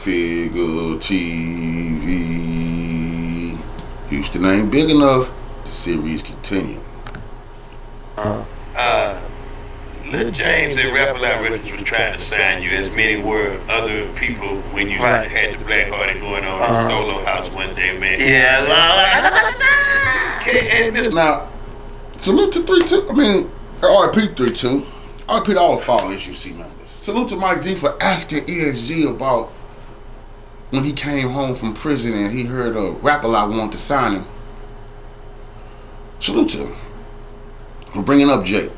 Figure TV. Houston ain't big enough. The series continue. Lil James and Rapper Records was trying to sign you, as many were other people when you had the Black Hearted going on in the solo house one day, man. Yeah. Now, salute to 3-2. I mean, RIP 3-2. RIP to all the fallen SUC members. Salute to Mike G for asking ESG about when he came home from prison and he heard a rapper wanted to sign him. Salute to him for bringing up Jay.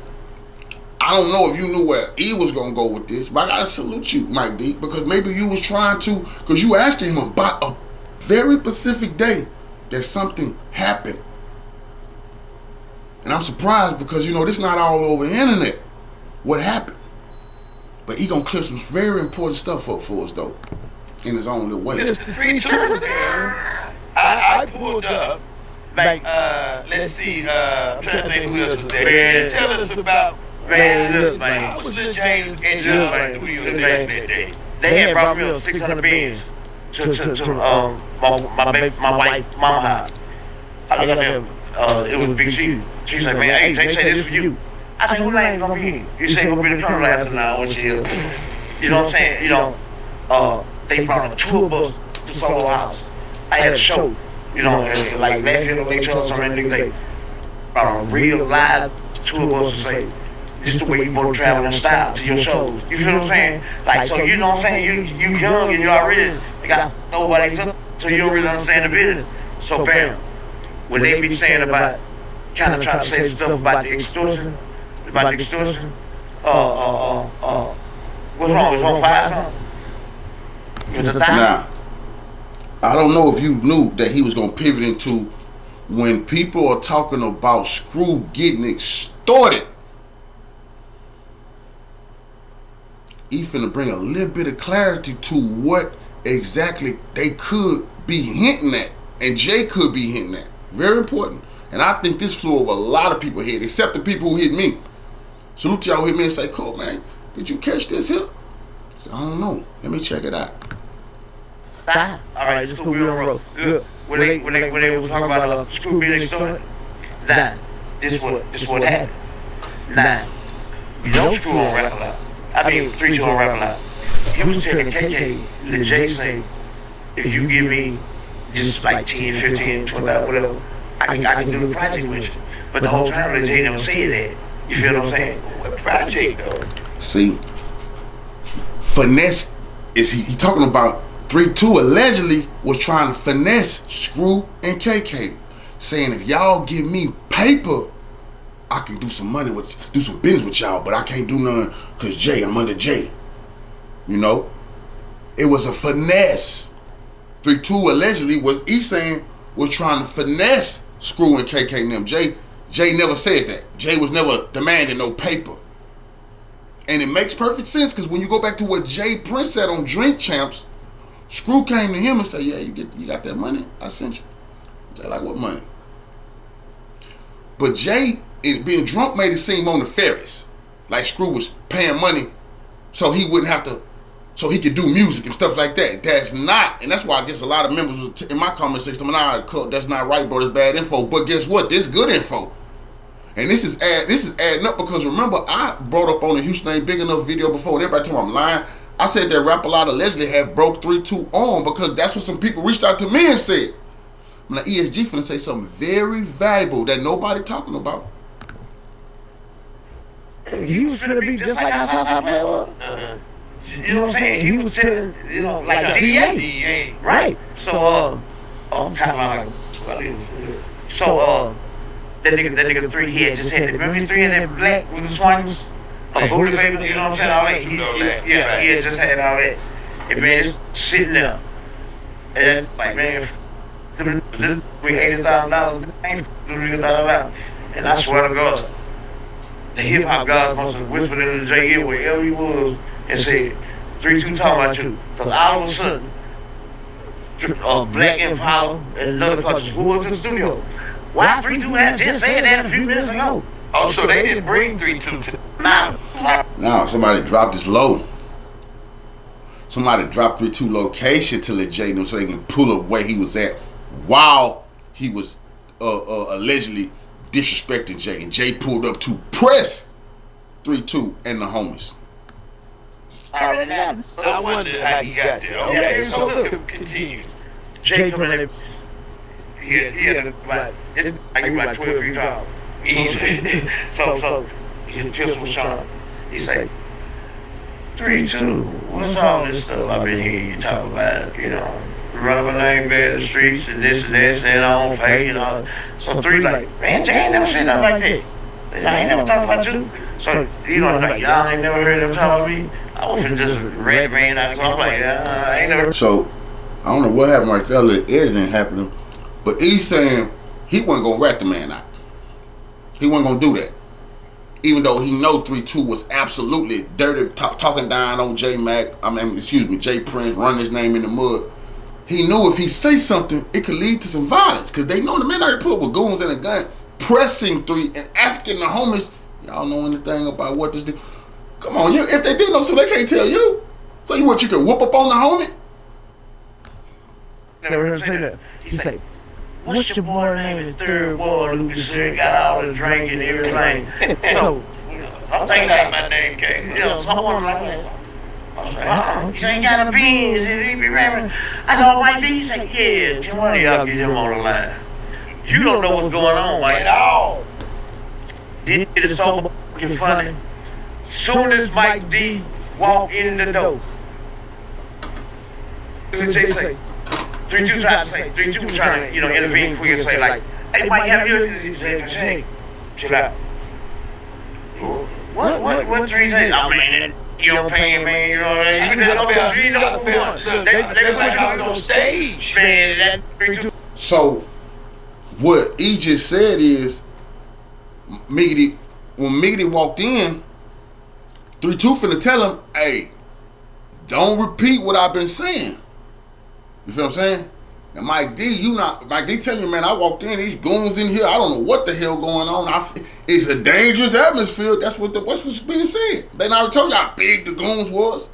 I don't know if you knew where E was gonna go with this, but I gotta salute you, Mike D, because maybe you was trying to, because you asked him about a very specific day that something happened. And I'm surprised because, you know, this not all over the internet, what happened. But he gonna clear some very important stuff up for us, though, in his own little way. Just 3-2 there. I pulled up, like, let's see, I'm trying to think who else was there. Man, tell us about, man, look, man, I was Lil James and John, like, who you was that day. They had brought me up 600 beans to my wife's mama house. I looked at them, it was Big C. She's like, man, hey, they say this for you. I said, who name gonna be? You say gonna be the turtle last now, what you know what I'm saying? You know, they brought a tour bus to Solo House. I had a show, you know, and like last year, they chose some niggas, they brought a real live tour bus to say, this is the way you want to travel in style to your shows. You feel what I'm saying? Like, so you know what I'm saying? You young and you already got nobody, so you don't really understand the business. So bam, when they be saying about, kind of trying to say stuff about the extortion, what's wrong? It's on fire something? Now, I don't know if you knew that he was gonna pivot into when people are talking about Screw getting extorted. He finna bring a little bit of clarity to what exactly they could be hinting at, and Jay could be hinting at. Very important. And I think this flew over a lot of people's head, except the people who hit me. Salute to y'all who hit me and say, cool, man, did you catch this here? I said, I don't know. Let me check it out. All right, just go on road. Good. When they was talking about Screw being extorted, this what happened. You don't screw on Rap Loud. I mean, 3-2 on Rap Loud. He was telling KK, Lil Jay say, if you give me just like 10, 15, 20, whatever, I can do the project with you. But the whole time Lil Jay never said that. You feel what I'm saying? What project though? See, finesse is he talking about 3-2 allegedly was trying to finesse Screw and KK, saying if y'all give me paper, I can do some money do some business with y'all, but I can't do nothing because Jay, I'm under Jay. You know? It was a finesse. 3-2 allegedly was saying was trying to finesse Screw and KK and them. Jay never said that. Jay was never demanding no paper. And it makes perfect sense because when you go back to what Jay Prince said on Drink Champs, Screw came to him and said, yeah, you got that money? I sent you. Jay like, what money? But Jay, being drunk, made it seem on nefarious. Like Screw was paying money so he wouldn't have to, so he could do music and stuff like that. That's not, and that's why I guess a lot of members was in my comment section, nah, that's not right, bro, that's bad info. But guess what? This good info. And this is adding up because remember, I brought up on the Houston Ain't Big Enough video before, and everybody told me I'm lying. I said that Rap A Lot allegedly had broke 3-2 on because that's what some people reached out to me and said. Now ESG finna say something very valuable that nobody talking about. He was finna be just like Outside was. You know what I'm saying? He was telling, you know, like a DA. Right. So, I'm kind of like, so, that nigga 3, he had just had, remember his 3 had that black with the swangles? Booty baby, you know what I'm saying? All that. He had just had all that. And man, just sitting there. And like, man, we $80,000, and I swear to God, the hip hop gods must have whispered in the J ear wherever he was and said, 3-2 talking about you. Because all of a sudden, Black Impala and another culture who was in the studio. Why 3-2 had just said that a few minutes ago? Oh, so they didn't bring 3-2 to now. Now somebody dropped this low. somebody dropped 3-2 location to let Jay know so they can pull up where he was at while he was allegedly disrespecting Jay. And Jay pulled up to press 3-2 and the homies. I wonder how he got there. Okay, so look, continue. Jay coming in. He had about 12 feet tall. Easy. So his pistol shot. He say, 3-2, what's all this stuff I've been hearing you talk about? You know, rubber name bed in the streets and this and I don't pay, you know. So 3 like, man, Jay ain't never said nothing like that. I ain't never talked about you. So, you know, like, y'all ain't never heard him talk about me. I was just red man out. So I'm like, I ain't never. So, I don't know what happened right there. A little editing happening. But he's saying he wasn't going to rat the man out. He wasn't going to do that. Even though he know 3-2 was absolutely dirty, talking down on J Prince, running his name in the mud. He knew if he say something, it could lead to some violence. Because they know the man already put up with goons and a gun, pressing 3 and asking the homies, y'all know anything about what this do? Come on, if they did know something, they can't tell you. So you could whoop up on the homie? Never heard him say that. He say, what's your boy name in the 3rd Ward who just got all the drink and everything? So, I'm thinking like my name came. You know, someone like that. I was like, he ain't got a beans. He be rapping. I said, White D. He said, yeah, just one of y'all get him on the line. You don't know what's going on, White. No. This is so fucking funny. Soon as Mike D walked in the door, what did Jay say? 3-2 trying to say, 3-2 trying to, you know, intervene quick and say like, hey, Mike, have you? He said, hey, chill out. What 3 say? Oh, man, you don't pay him, man, you know what I mean? You know, they put you on stage, man, that 3-2. So, what he just said is, when Miggity walked in, 3-2 finna tell him, hey, don't repeat what I've been saying. You feel what I'm saying? And Mike D telling you, man, I walked in, these goons in here, I don't know what the hell going on. It's a dangerous atmosphere. That's what's being said. They already told you how big the goons was.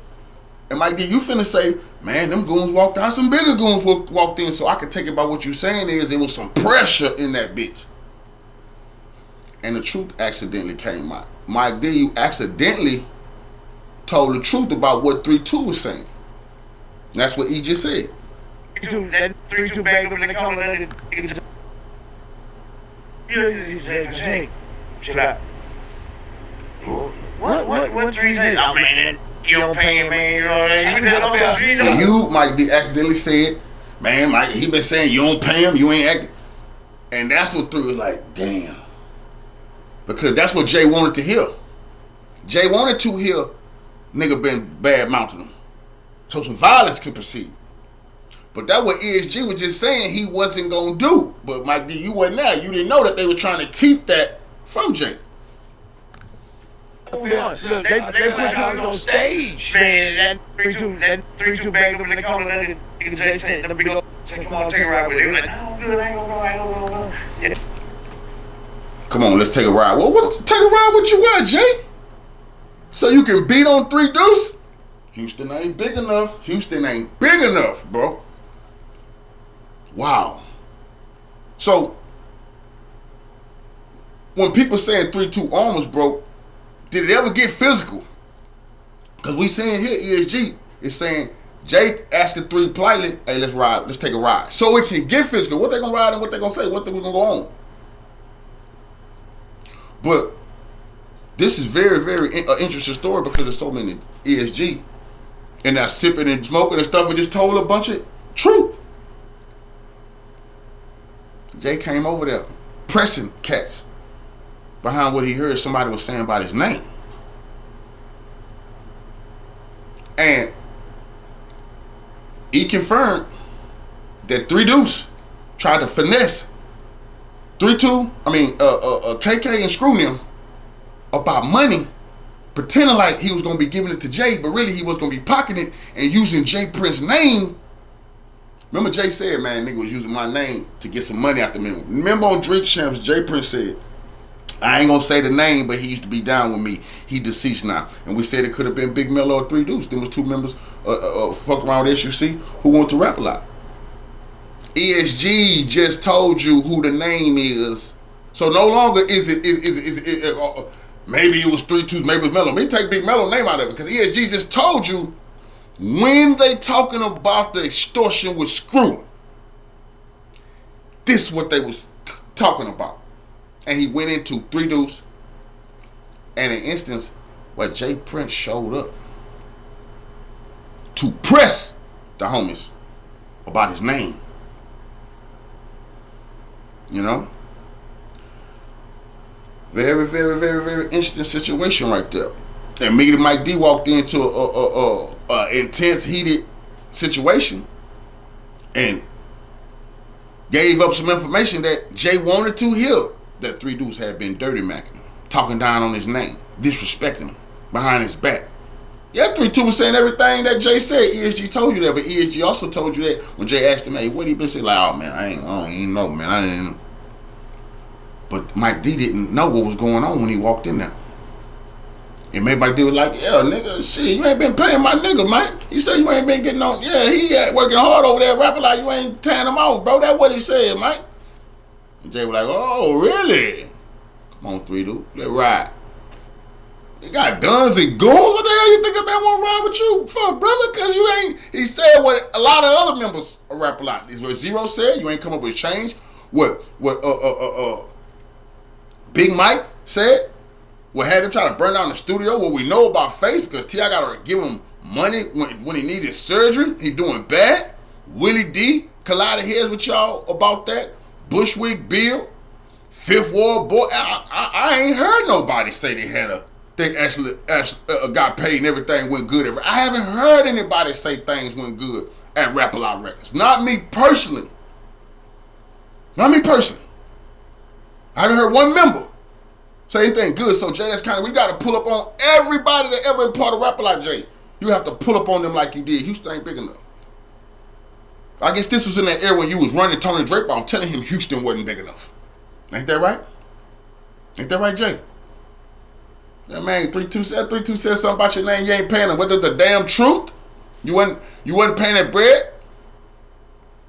And Mike D, you finna say, man, them goons walked out, some bigger goons walked in, so I could take it by what you're saying is there was some pressure in that bitch. And the truth accidentally came out. Mike D, you accidentally told the truth about what 3-2 was saying. And that's what he just said. 3-2 bagged up in the corner. He said, hey, chill out. What 3 say? Oh, man, you don't pay him, man. You know what I mean? And you, Mike D, accidentally said, man, Mike, he been saying you don't pay him, you ain't acting. And that's what 3 was like, damn. Because that's what Jay wanted to hear. Jay wanted to hear nigga been bad mouthing him, so some violence could proceed. But that what ESG was just saying he wasn't gonna do. But Mike D, you wasn't there. You didn't know that they were trying to keep that from Jay. Look, they put you on stage, man. That 3-2 bagged up in the corner. That nigga Jay said, "Let me go. Come on, take a ride with him." Like, no, good, I ain't gonna go. Come on, let's take a ride. Well, take a ride with you at, Jay? So you can beat on 3 deuce? Houston ain't big enough. Houston ain't big enough, bro. Wow. So, when people saying 3-2 almost broke, did it ever get physical? Because we saying here, ESG is saying, Jay asking 3 politely, hey, let's ride, let's take a ride. So it can get physical. What they gonna ride and what they gonna say, what they gonna go on. But this is very, very interesting story because there's so many ESG and that sipping and smoking and stuff and just told a bunch of truth. Jay came over there pressing cats behind what he heard somebody was saying about his name. And he confirmed that 3 deuce tried to finesse 3-2, KK and Screw him about money, pretending like he was going to be giving it to Jay, but really he was going to be pocketing it and using Jay Prince's name. Remember Jay said, man, nigga was using my name to get some money out the men. Remember on Drink Champs, Jay Prince said, I ain't gonna say the name, but he used to be down with me. He deceased now. And we said it could have been Big Mello or 3 Deuce. Them was 2 members fucked around with SUC who want to rap a lot. ESG just told you who the name is. So no longer is it maybe it was 3 2s, maybe it was Mello. Let me take Big Mello's name out of it, because ESG just told you when they talking about the extortion with Screw. This is what they was talking about. And he went into 3 Deuce and an instance where Jay Prince showed up to press the homies about his name. You know? Very, very, very, very interesting situation right there. And me and Mike D walked into a intense, heated situation and gave up some information that Jay wanted to hear, that 3 Deuce had been dirty macking him, talking down on his name, disrespecting him behind his back. Yeah, 3 2 was saying everything that Jay said. ESG told you that, but ESG also told you that when Jay asked him, hey, what he been saying? Like, oh man, I don't even know, man. I didn't. But Mike D didn't know what was going on when he walked in there. And Mike D was like, yeah, nigga, shit, you ain't been paying my nigga, Mike. He said you ain't been getting on. Yeah, he working hard over there, rapping like you ain't tearing him off, bro. That's what he said, Mike. And Jay was like, oh, really? Come on, 3 Deuce, let's ride. You got guns and goons? What the hell you think a man won't ride with you for, brother? Because you ain't, he said what a lot of other members of Rap A Lot. This is what Zero said, you ain't come up with change. What Big Mike said, what had him try to burn down the studio, what we know about Face, because T.I. got to give him money when he needed surgery. He doing bad. Willie D collided heads with y'all about that. Bushwick Bill, Fifth Ward Boy. I ain't heard nobody say they actually got paid and everything went good. I haven't heard anybody say things went good at Rap A Lot Records. Not me personally. Not me personally. I haven't heard one member say anything good. So Jay, that's kind of, we got to pull up on everybody that ever been part of Rap A Lot, Jay. You have to pull up on them like you did. Houston ain't big enough. I guess this was in that era when you was running Tony Draper off, telling him Houston wasn't big enough. Ain't that right? Ain't that right, Jay? That man 3 2 said something about your name. You ain't paying him. What the damn truth? You wasn't paying that bread.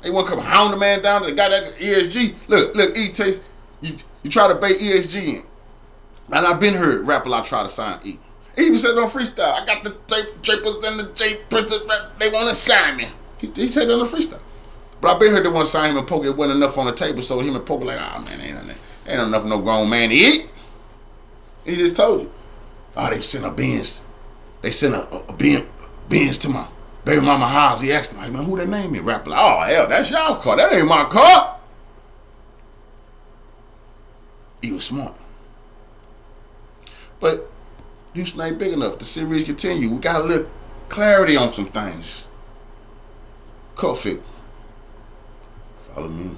They want to come hound the man down. The guy that ESG. Look, E taste. You try to bait ESG in. And I've been heard Rap A Lot try to sign E. He even said on freestyle, I got the Drapers and the J Prince. They want to sign me. He said it on the freestyle. But I been heard they want to sign him and Poker. It wasn't enough on the table, so him and Poker like, man, ain't enough no grown man to eat. He just told you. Oh, they sent a Benz. They sent a Benz to my baby mama house. He asked him, hey man, who that name is? Rap like, oh hell, that's y'all car. That ain't my car. He was smart. But Houston ain't big enough. The series continue. We got a little clarity on some things. Coffee. Follow me.